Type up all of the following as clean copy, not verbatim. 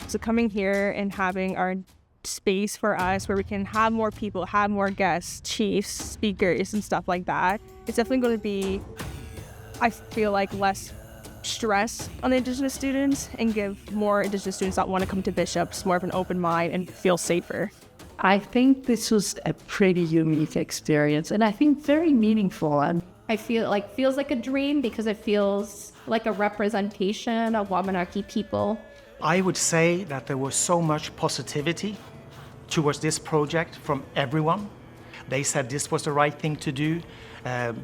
So coming here and having our space for us where we can have more people, have more guests, chiefs, speakers, and stuff like that, it's definitely going to be, I feel like, less stress on the Indigenous students and give more Indigenous students that want to come to Bishops more of an open mind and feel safer. I think this was a pretty unique experience, and I think very meaningful. And I feel like feels like a dream because it feels like a representation of Wabanaki people. I would say that there was so much positivity towards this project from everyone. They said this was the right thing to do.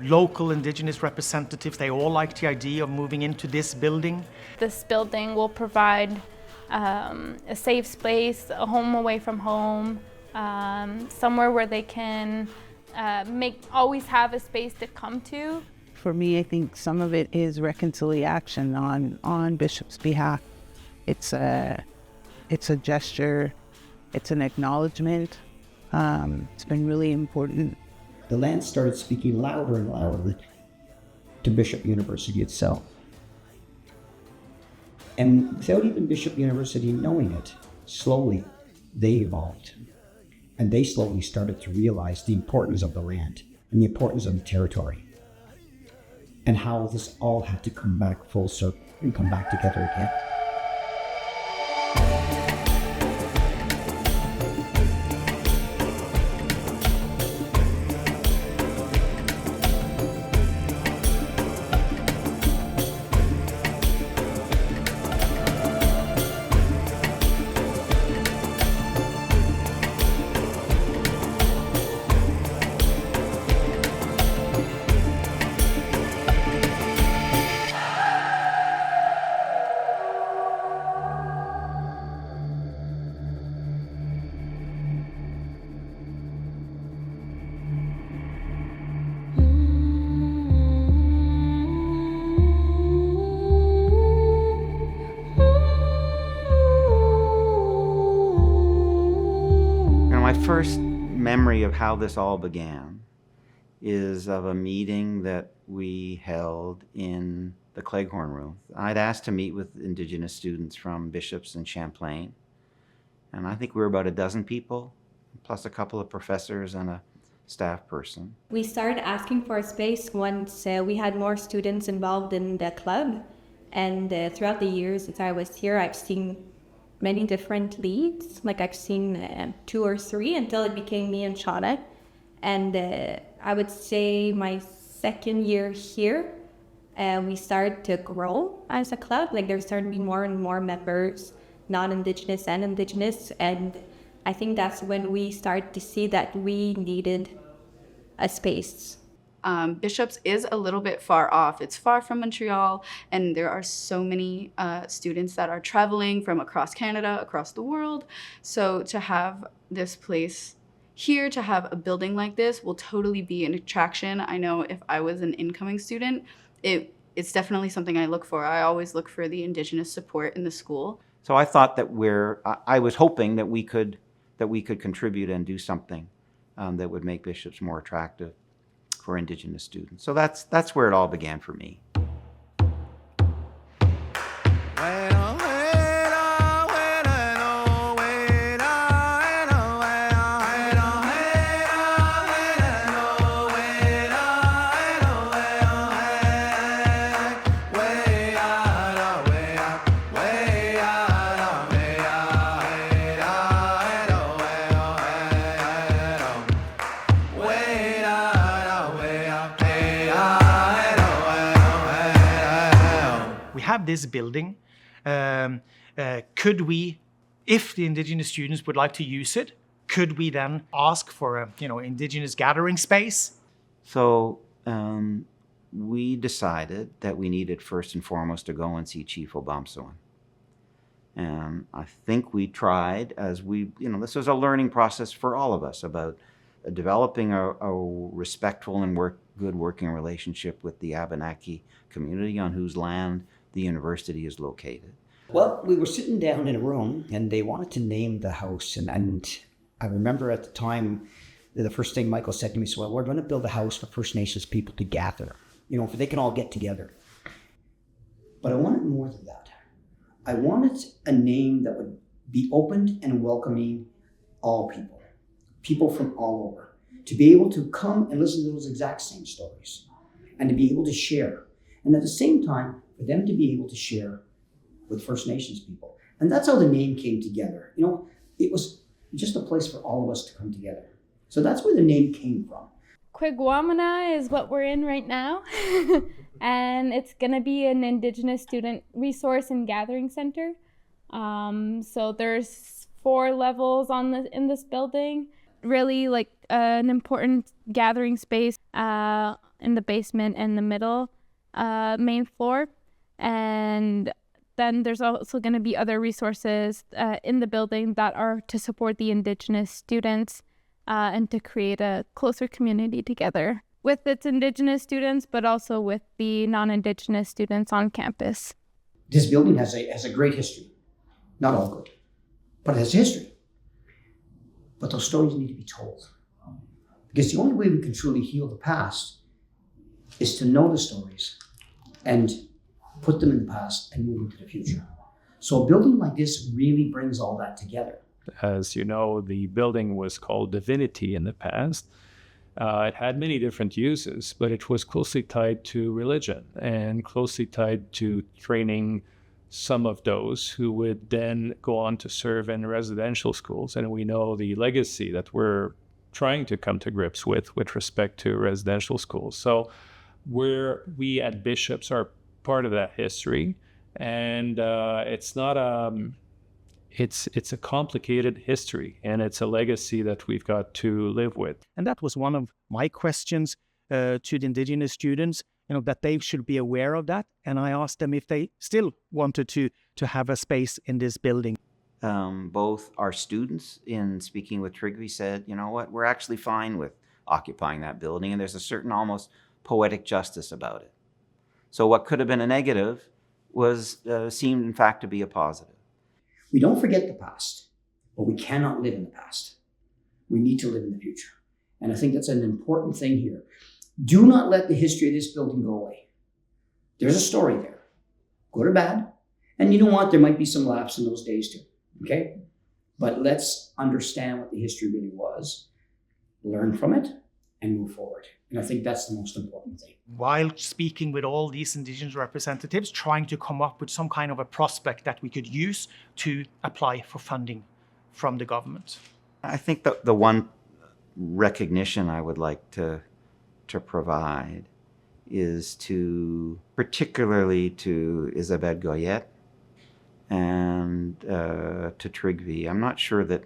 Local Indigenous representatives, they all liked the idea of moving into this building. This building will provide a safe space, a home away from home, somewhere where they can always have a space to come to. for me, I think some of it is reconciliation on Bishop's behalf. It's a gesture, it's an acknowledgement. It's been really important. The land started speaking louder and louder to Bishop University itself. And without even Bishop University knowing it, slowly they evolved. And they slowly started to realize the importance of the land and the importance of the territory. And how this all had to come back full circle and come back together again. My first memory of how this all began is of a meeting that we held in the Cleghorn room. I'd asked to meet with Indigenous students from Bishops and Champlain, and I think we were about a dozen people, plus a couple of professors and a staff person. We started asking for a space once we had more students involved in the club, and throughout the years since I was here, I've seen many different leads. Like I've seen 2 or 3 until it became me and Shauna. And I would say my second year here, we started to grow as a club. Like there started to be more and more members, non-Indigenous and Indigenous. And I think that's when we started to see that we needed a space. Bishops is a little bit far off. It's far from Montreal, and there are so many students that are traveling from across Canada, across the world. So to have this place here, to have a building like this will totally be an attraction. I know if I was an incoming student, it's definitely something I look for. I always look for the Indigenous support in the school. So I thought that I was hoping that we could contribute and do something that would make Bishops more attractive for Indigenous students. So that's where it all began for me. Have this building. Could we, if the Indigenous students would like to use it, could we then ask for a Indigenous gathering space? So we decided that we needed first and foremost to go and see Chief Obamsawin. And I think we tried this was a learning process for all of us about developing a respectful and good working relationship with the Abenaki community on whose land the university is located. Well, we were sitting down in a room and they wanted to name the house. And I remember at the time, the first thing Michael said to me was, well, we're going to build a house for First Nations people to gather, so they can all get together. But I wanted more than that. I wanted a name that would be open and welcoming all people, people from all over, to be able to come and listen to those exact same stories and to be able to share. And at the same time, for them to be able to share with First Nations people. And that's how the name came together. You know, it was just a place for all of us to come together. So that's where the name came from. Kwigw8mna is what we're in right now. And it's going to be an Indigenous student resource and gathering center. So there's 4 levels in this building. Really like an important gathering space in the basement and the middle main floor. And then there's also going to be other resources in the building that are to support the Indigenous students and to create a closer community together with its Indigenous students, but also with the non-Indigenous students on campus. This building has a great history. Not all good, but it has history. But those stories need to be told. Because the only way we can truly heal the past is to know the stories and put them in the past and move into the future. So a building like this really brings all that together. As you know, the building was called Divinity in the past. It had many different uses, but it was closely tied to religion and closely tied to training some of those who would then go on to serve in residential schools. And we know the legacy that we're trying to come to grips with respect to residential schools. So we at Bishops are part of that history. And it's not it's a complicated history, and it's a legacy that we've got to live with. And that was one of my questions to the Indigenous students, that they should be aware of that. And I asked them if they still wanted to have a space in this building. Both our students, in speaking with Kwigw8mna, said, you know what, we're actually fine with occupying that building, and there's a certain almost poetic justice about it. So what could have been a negative seemed in fact to be a positive. We don't forget the past, but we cannot live in the past. We need to live in the future. And I think that's an important thing here. Do not let the history of this building go away. There's a story there, good or bad. And you know what? There might be some laughs in those days too, okay? But let's understand what the history really was, learn from it, and move forward. And I think that's the most important thing. While speaking with all these Indigenous representatives, trying to come up with some kind of a prospect that we could use to apply for funding from the government. I think the one recognition I would like to provide is particularly to Isabelle Goyette and to Kwigw8mna. I'm not sure that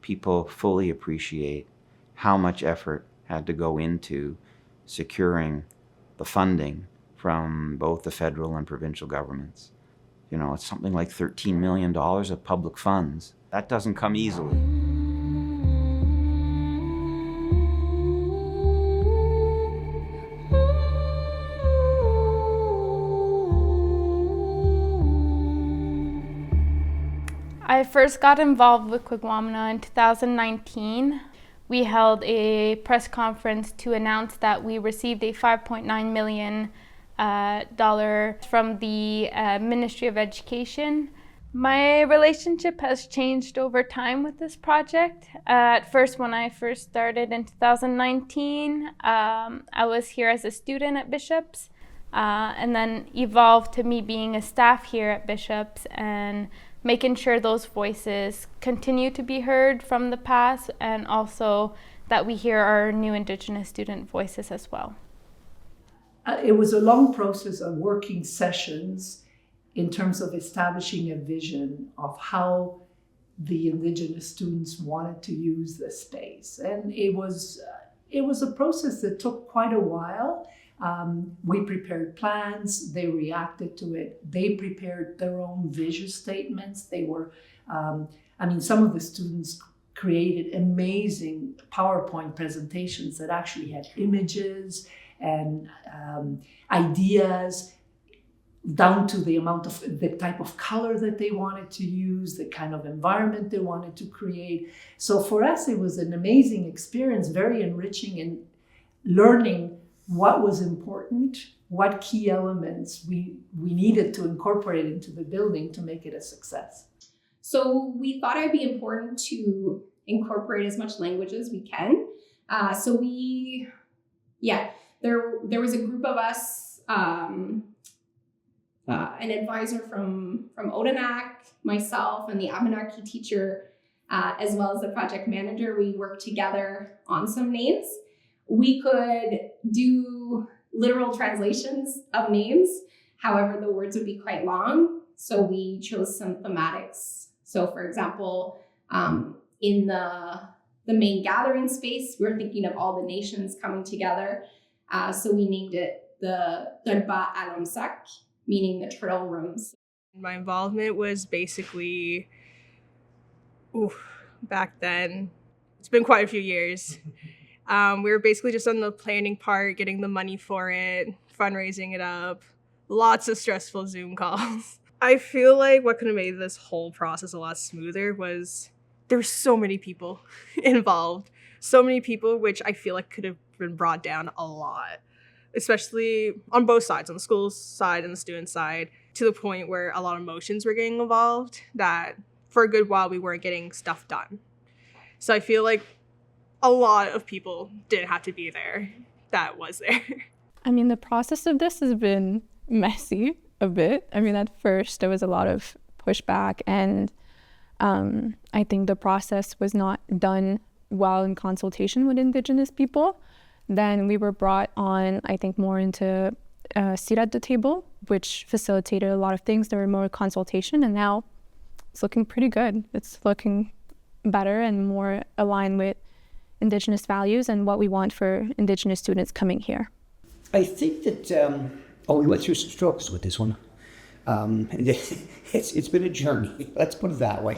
people fully appreciate how much effort had to go into securing the funding from both the federal and provincial governments. It's something like $13 million of public funds. That doesn't come easily. I first got involved with Kwigw8mna in 2019. We held a press conference to announce that we received a $5.9 million from the Ministry of Education. My relationship has changed over time with this project. At first, when I first started in 2019, I was here as a student at Bishops, and then evolved to me being a staff here at Bishops and making sure those voices continue to be heard from the past, and also that we hear our new Indigenous student voices as well. It was a long process of working sessions in terms of establishing a vision of how the Indigenous students wanted to use the space. And it was a process that took quite a while. We prepared plans, they reacted to it, they prepared their own vision statements. They were, some of the students created amazing PowerPoint presentations that actually had images and ideas down to the type of color that they wanted to use, the kind of environment they wanted to create. So for us, it was an amazing experience, very enriching in learning what was important, what key elements we needed to incorporate into the building to make it a success. So we thought it would be important to incorporate as much language as we can. There was a group of us, an advisor from Odanak, myself, and the Abenaki teacher, as well as the project manager. We worked together on some names. We could do literal translations of names. However, the words would be quite long. So we chose some thematics. So for example, in the main gathering space, we were thinking of all the nations coming together. So we named it the Turba Alamsak, meaning the turtle rooms. My involvement was basically, back then, it's been quite a few years. We were basically just on the planning part, getting the money for it, fundraising it up, lots of stressful Zoom calls. I feel like what could have made this whole process a lot smoother was there's so many people involved, so many people, which I feel like could have been brought down a lot, especially on both sides, on the school side and the student side, to the point where a lot of emotions were getting involved that for a good while we weren't getting stuff done. So I feel like a lot of people didn't have to be there that was there. I mean, the process of this has been messy a bit. I mean, at first there was a lot of pushback, and I think the process was not done well in consultation with Indigenous people. Then we were brought on, I think, more into seat at the table, which facilitated a lot of things. There were more consultation, and now it's looking pretty good. It's looking better and more aligned with Indigenous values and what we want for Indigenous students coming here. I think that, we went through some struggles with this one. It's been a journey, let's put it that way.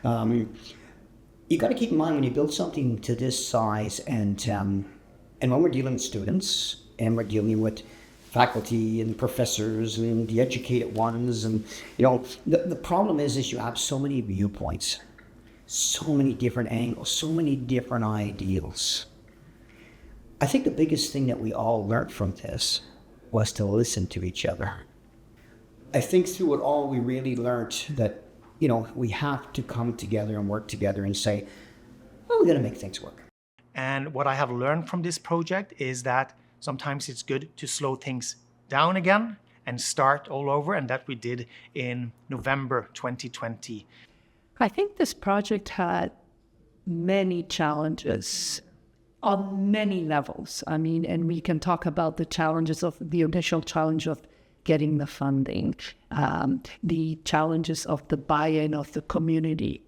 You got to keep in mind when you build something to this size, and when we're dealing with students and we're dealing with faculty and professors and the educated ones, and the problem is you have so many viewpoints, so many different angles, so many different ideals. I think the biggest thing that we all learned from this was to listen to each other. I think through it all, we really learned that, we have to come together and work together and say, well, we're going to make things work. And what I have learned from this project is that sometimes it's good to slow things down again and start all over, and that we did in November 2020. I think this project had many challenges on many levels. I mean, and we can talk about the initial challenge of getting the funding, the challenges of the buy-in of the community,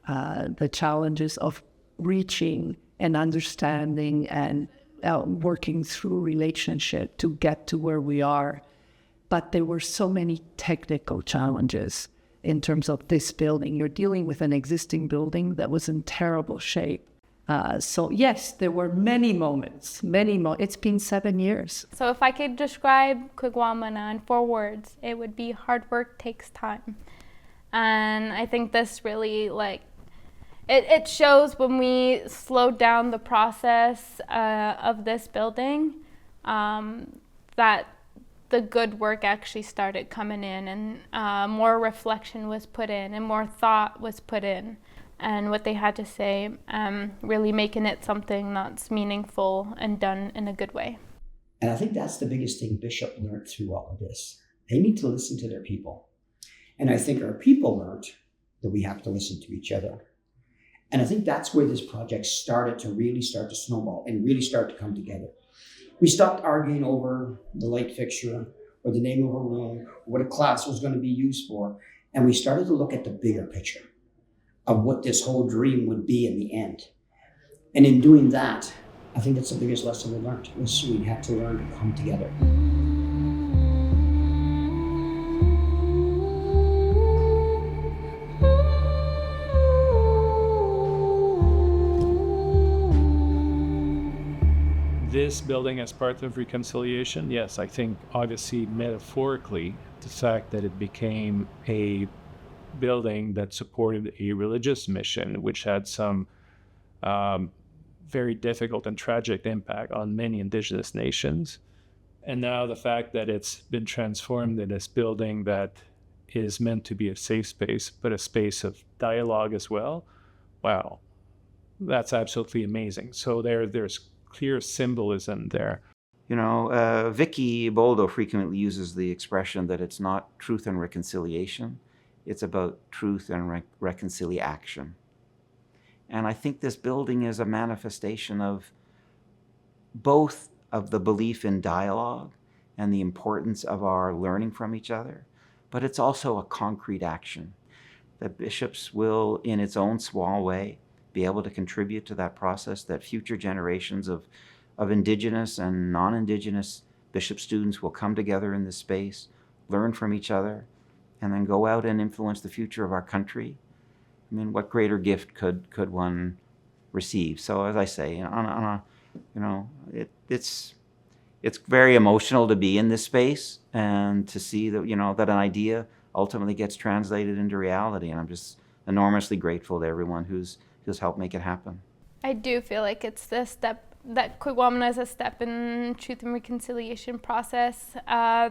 the challenges of reaching and understanding and working through relationship to get to where we are. But there were so many technical challenges in terms of this building. You're dealing with an existing building that was in terrible shape. So yes, there were many moments. It's been 7 years. So if I could describe Kwigw8mna in 4 words, it would be hard work takes time. And I think this really, it shows when we slowed down the process of this building, that the good work actually started coming in, and more reflection was put in and more thought was put in. And what they had to say, really making it something that's meaningful and done in a good way. And I think that's the biggest thing Bishop learned through all of this. They need to listen to their people. And I think our people learned that we have to listen to each other. And I think that's where this project started to really start to snowball and really start to come together. We stopped arguing over the light fixture or the name of a room, what a class was going to be used for. And we started to look at the bigger picture of what this whole dream would be in the end. And in doing that, I think that's the biggest lesson we learned, was we had to learn to come together. This building as part of reconciliation, yes, I think obviously metaphorically, the fact that it became a building that supported a religious mission, which had some very difficult and tragic impact on many Indigenous nations. And now the fact that it's been transformed in this building that is meant to be a safe space, but a space of dialogue as well, wow, that's absolutely amazing. So there's clear symbolism there. You know, Vicky Boldo frequently uses the expression that it's not truth and reconciliation, it's about truth and reconciliation. And I think this building is a manifestation of both of the belief in dialogue and the importance of our learning from each other, but it's also a concrete action that Bishops will, in its own small way, be able to contribute to that process, that future generations of Indigenous and non-Indigenous Bishop students will come together in this space, learn from each other, and then go out and influence the future of our country. I mean, what greater gift could one receive? So, as I say, it's very emotional to be in this space and to see that, that an idea ultimately gets translated into reality. And I'm just enormously grateful to everyone who's helped make it happen. I do feel like it's the step that Kwigw8mna is a step in truth and reconciliation process.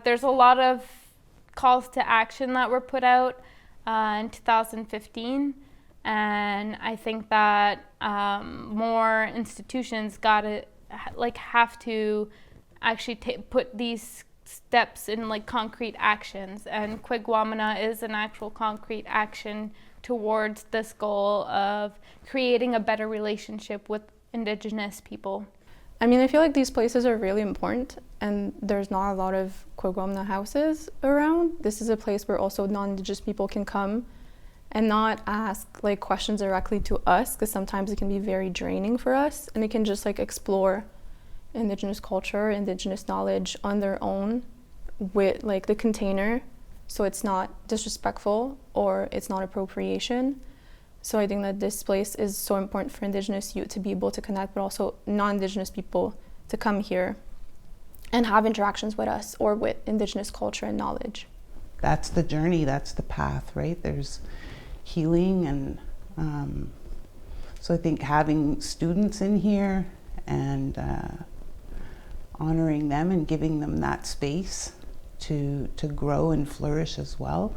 There's a lot of calls to action that were put out in 2015, and I think that more institutions have to actually put these steps in concrete actions, and Kwigw8mna is an actual concrete action towards this goal of creating a better relationship with Indigenous people. I mean, I feel like these places are really important, and there's not a lot of Kwigw8mna houses around. This is a place where also non-Indigenous people can come and not ask questions directly to us, because sometimes it can be very draining for us, and they can just explore Indigenous culture, Indigenous knowledge on their own with the container, so it's not disrespectful or it's not appropriation. So I think that this place is so important for Indigenous youth to be able to connect, but also non-Indigenous people to come here and have interactions with us or with Indigenous culture and knowledge. That's the journey, that's the path, right? There's healing, and so I think having students in here and honoring them and giving them that space to grow and flourish as well.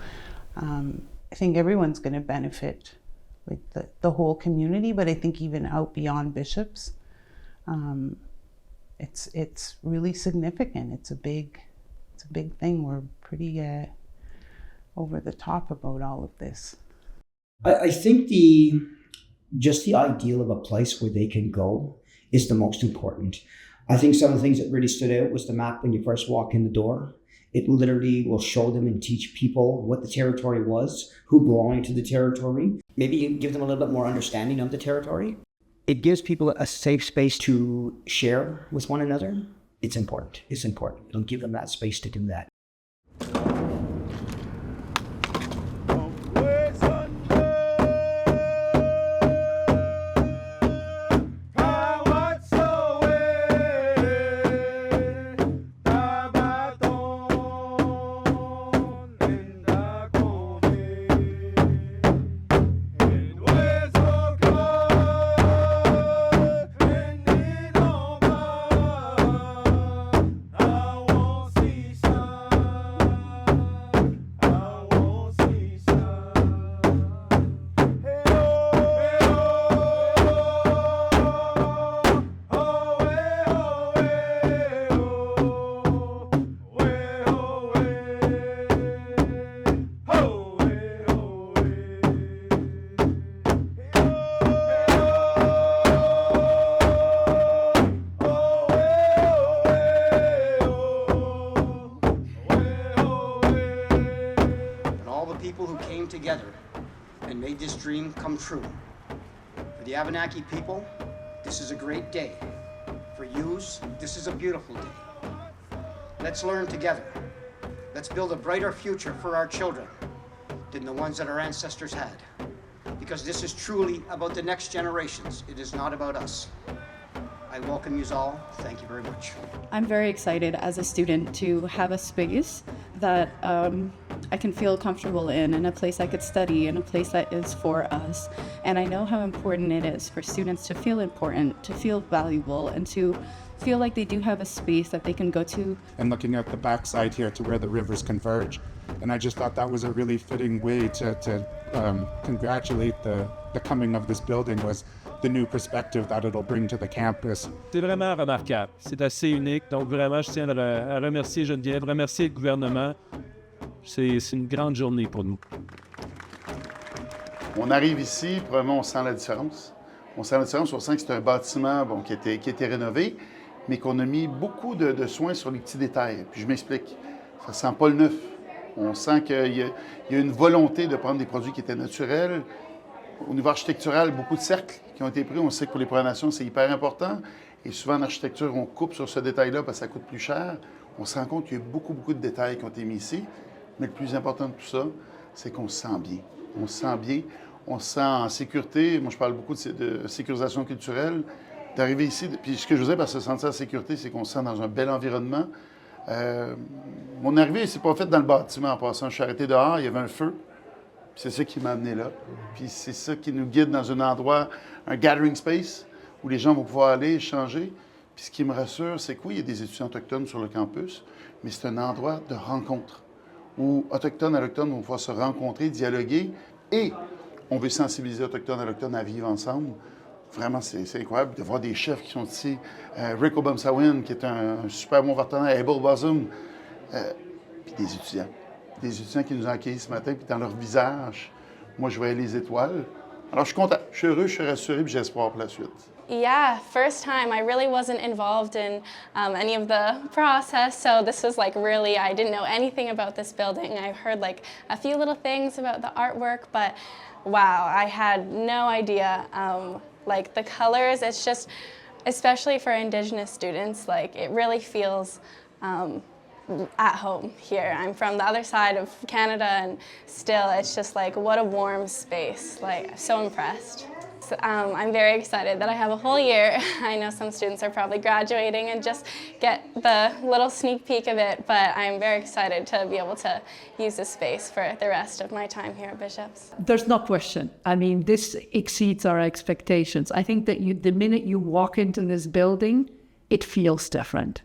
I think everyone's going to benefit, the whole community, but I think even out beyond Bishops, it's really significant. It's a big thing. We're pretty over the top about all of this. I think just the ideal of a place where they can go is the most important. I think some of the things that really stood out was the map when you first walk in the door. It literally will show them and teach people what the territory was, who belonged to the territory. Maybe you give them a little bit more understanding of the territory. It gives people a safe space to share with one another. It's important. It's important. It'll give them that space to do that. Together and made this dream come true. For the Abenaki people, this is a great day. For yous, this is a beautiful day. Let's learn together. Let's build a brighter future for our children than the ones that our ancestors had. Because this is truly about the next generations. It is not about us. I welcome you all. Thank you very much. I'm very excited as a student to have a space that I can feel comfortable in a place I could study, in a place that is for us. And I know how important it is for students to feel important, to feel valuable, and to feel like they do have a space that they can go to. And looking at the backside here to where the rivers converge, And I just thought that was a really fitting way to congratulate the coming of this building, was the new perspective that it'll bring to the campus. C'est vraiment remarquable. C'est assez unique. Donc vraiment, je tiens à remercier Geneviève, remercier le gouvernement. C'est une grande journée pour nous. On arrive ici, probablement on sent la différence. On sent la différence, on sent que c'est un bâtiment qui a été rénové, mais qu'on a mis beaucoup de soins sur les petits détails. Puis je m'explique, ça sent pas le neuf. On sent qu'il y a une volonté de prendre des produits qui étaient naturels. Au niveau architectural, beaucoup de cercles qui ont été pris. On sait que pour les Premières Nations, c'est hyper important. Et souvent, en architecture, on coupe sur ce détail-là parce que ça coûte plus cher. On se rend compte qu'il y a beaucoup de détails qui ont été mis ici. Mais le plus important de tout ça, c'est qu'on se sent bien. On se sent bien, on se sent en sécurité. Moi, je parle beaucoup de sécurisation culturelle. D'arriver ici, puis ce que je veux dire par se sentir en sécurité, c'est qu'on se sent dans un bel environnement. Mon arrivée, c'est pas fait dans le bâtiment en passant. Je suis arrêté dehors, il y avait un feu. C'est ça qui m'a amené là. Puis c'est ça qui nous guide dans un endroit, un gathering space, où les gens vont pouvoir aller échanger. Puis ce qui me rassure, c'est que oui, il y a des étudiants autochtones sur le campus, mais c'est un endroit de rencontre, où autochtones et allochtones vont pouvoir se rencontrer, dialoguer, et on veut sensibiliser autochtones et allochtones à vivre ensemble. Vraiment, c'est incroyable de voir des chefs qui sont ici. Rick Obamsawin, qui est un super bon partenaire, Abel Bosum, puis des étudiants. Des étudiants qui nous ont accueillis ce matin, puis dans leur visage, moi, je voyais les étoiles. Alors, je suis content, je suis heureux, je suis rassuré, puis j'ai espoir pour la suite. Yeah, first time. I really wasn't involved in any of the process, so this was like really, I didn't know anything about this building. I've heard like a few little things about the artwork, but wow, I had no idea. Like the colors, it's just, especially for Indigenous students, like it really feels at home here. I'm from the other side of Canada, and still it's just like, what a warm space. Like, I'm so impressed. So, I'm very excited that I have a whole year. I know some students are probably graduating and just get the little sneak peek of it, but I'm very excited to be able to use this space for the rest of my time here at Bishop's. There's no question. I mean, this exceeds our expectations. I think that the minute you walk into this building, it feels different.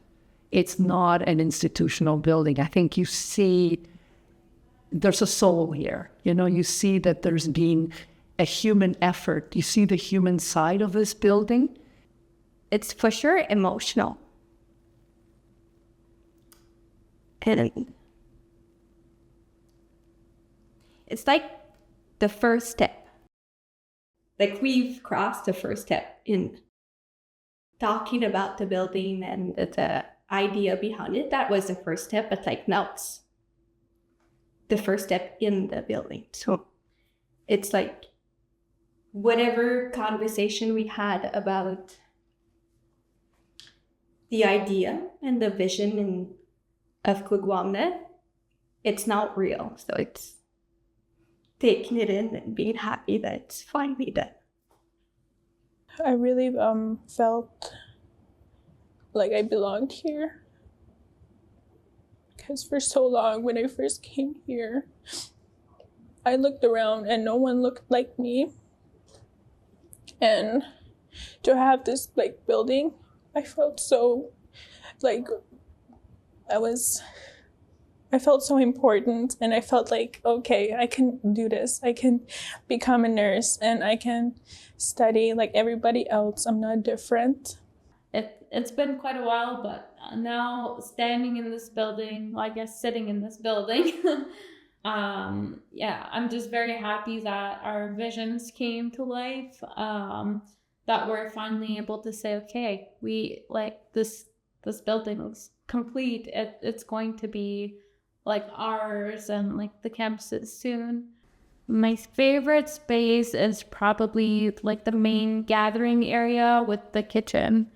It's not an institutional building. I think you see there's a soul here. You know, you see that there's been a human effort. You see the human side of this building. It's for sure emotional. And it's like the first step. Like we've crossed the first step in talking about the building and the idea behind it. That was the first step, but like now it's the first step in the building. So it's like whatever conversation we had about the idea and the vision of Kwigw8mna, it's not real. So it's taking it in and being happy that it's finally done. I really felt like I belonged here. Because for so long, when I first came here, I looked around and no one looked like me. And to have this like building, I felt so like I felt so important, and I felt like, okay, I can do this. I can become a nurse and I can study like everybody else. I'm not different. It's been quite a while, but now standing in this building, well, I guess sitting in this building, yeah, I'm just very happy that our visions came to life, that we're finally able to say, okay, we like this building is complete. It's going to be like ours and like the campuses soon. My favorite space is probably like the main gathering area with the kitchen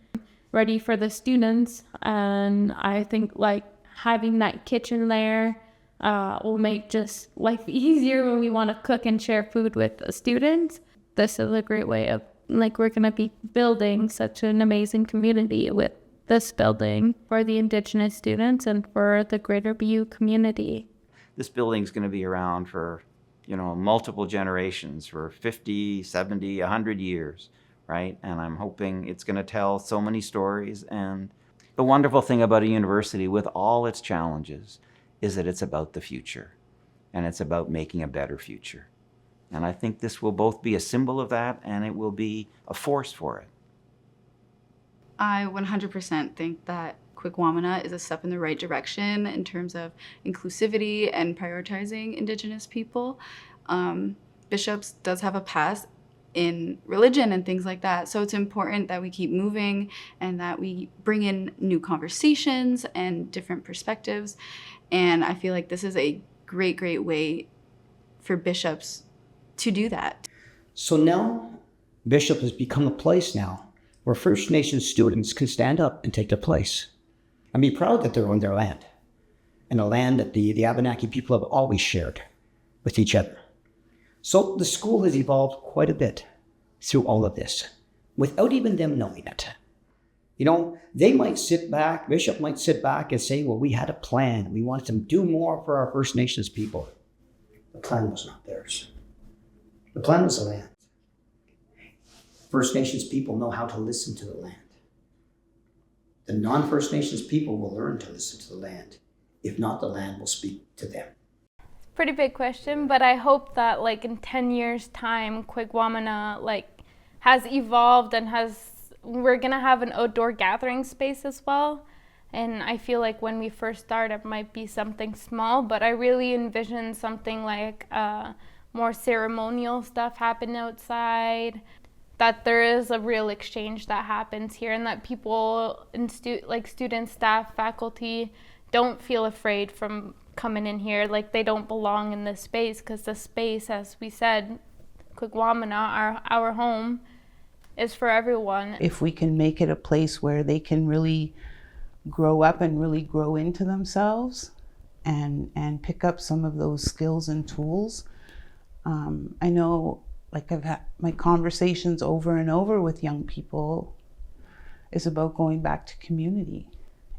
ready for the students. And I think like having that kitchen there will make just life easier when we want to cook and share food with the students. This is a great way of like, we're going to be building such an amazing community with this building for the Indigenous students and for the greater BU community. This building's going to be around for, you know, multiple generations, for 50, 70, 100 years, right? And I'm hoping it's going to tell so many stories. And the wonderful thing about a university with all its challenges is that it's about the future. and it's about making a better future. And I think this will both be a symbol of that, and it will be a force for it. I 100% think that Kwigw8mna is a step in the right direction in terms of inclusivity and prioritizing Indigenous people. Bishops does have a past in religion and things like that, so it's important that we keep moving and that we bring in new conversations and different perspectives. And I feel like this is a great way for bishops to do that. So now Bishop has become a place now where First Nations students can stand up and take their place and be proud that they're on their land, and a land that the Abenaki people have always shared with each other. So the school has evolved quite a bit through all of this, without even them knowing it. You know, they might sit back, Bishop might sit back and say, well, we had a plan. We wanted to do more for our First Nations people. The plan was not theirs. The plan was the land. First Nations people know how to listen to the land. The non-First Nations people will learn to listen to the land. If not, the land will speak to them. Pretty big question, but I hope that like in 10 years time, Kwigw8mna like has evolved and we're gonna have an outdoor gathering space as well. And I feel like when we first start, it might be something small, but I really envision something like more ceremonial stuff happen outside, that there is a real exchange that happens here, and that people, like students, staff, faculty, don't feel afraid from coming in here, like they don't belong in this space, because the space, as we said, Kwigw8mna, our home, is for everyone. If we can make it a place where they can really grow up and really grow into themselves and pick up some of those skills and tools. I know, like, I've had my conversations over and over with young people is about going back to community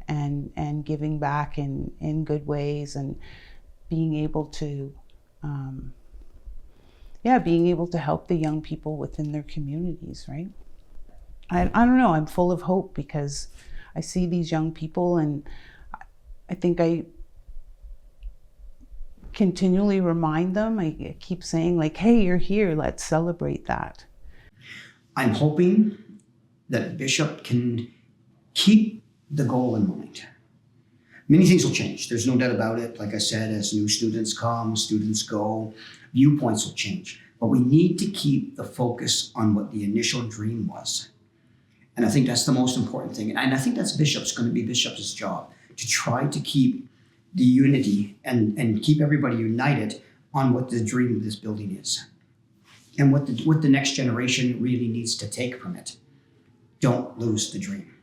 and giving back in good ways, and being able to help the young people within their communities, right? I don't know, I'm full of hope because I see these young people, and I think I continually remind them, I keep saying like, hey, you're here, let's celebrate that. I'm hoping that Bishop can keep the goal in mind. Many things will change, there's no doubt about it. Like I said, as new students come, students go, viewpoints will change. But we need to keep the focus on what the initial dream was. And I think that's the most important thing. And I think that's going to be Bishop's job, to try to keep the unity and keep everybody united on what the dream of this building is and what the next generation really needs to take from it. Don't lose the dream.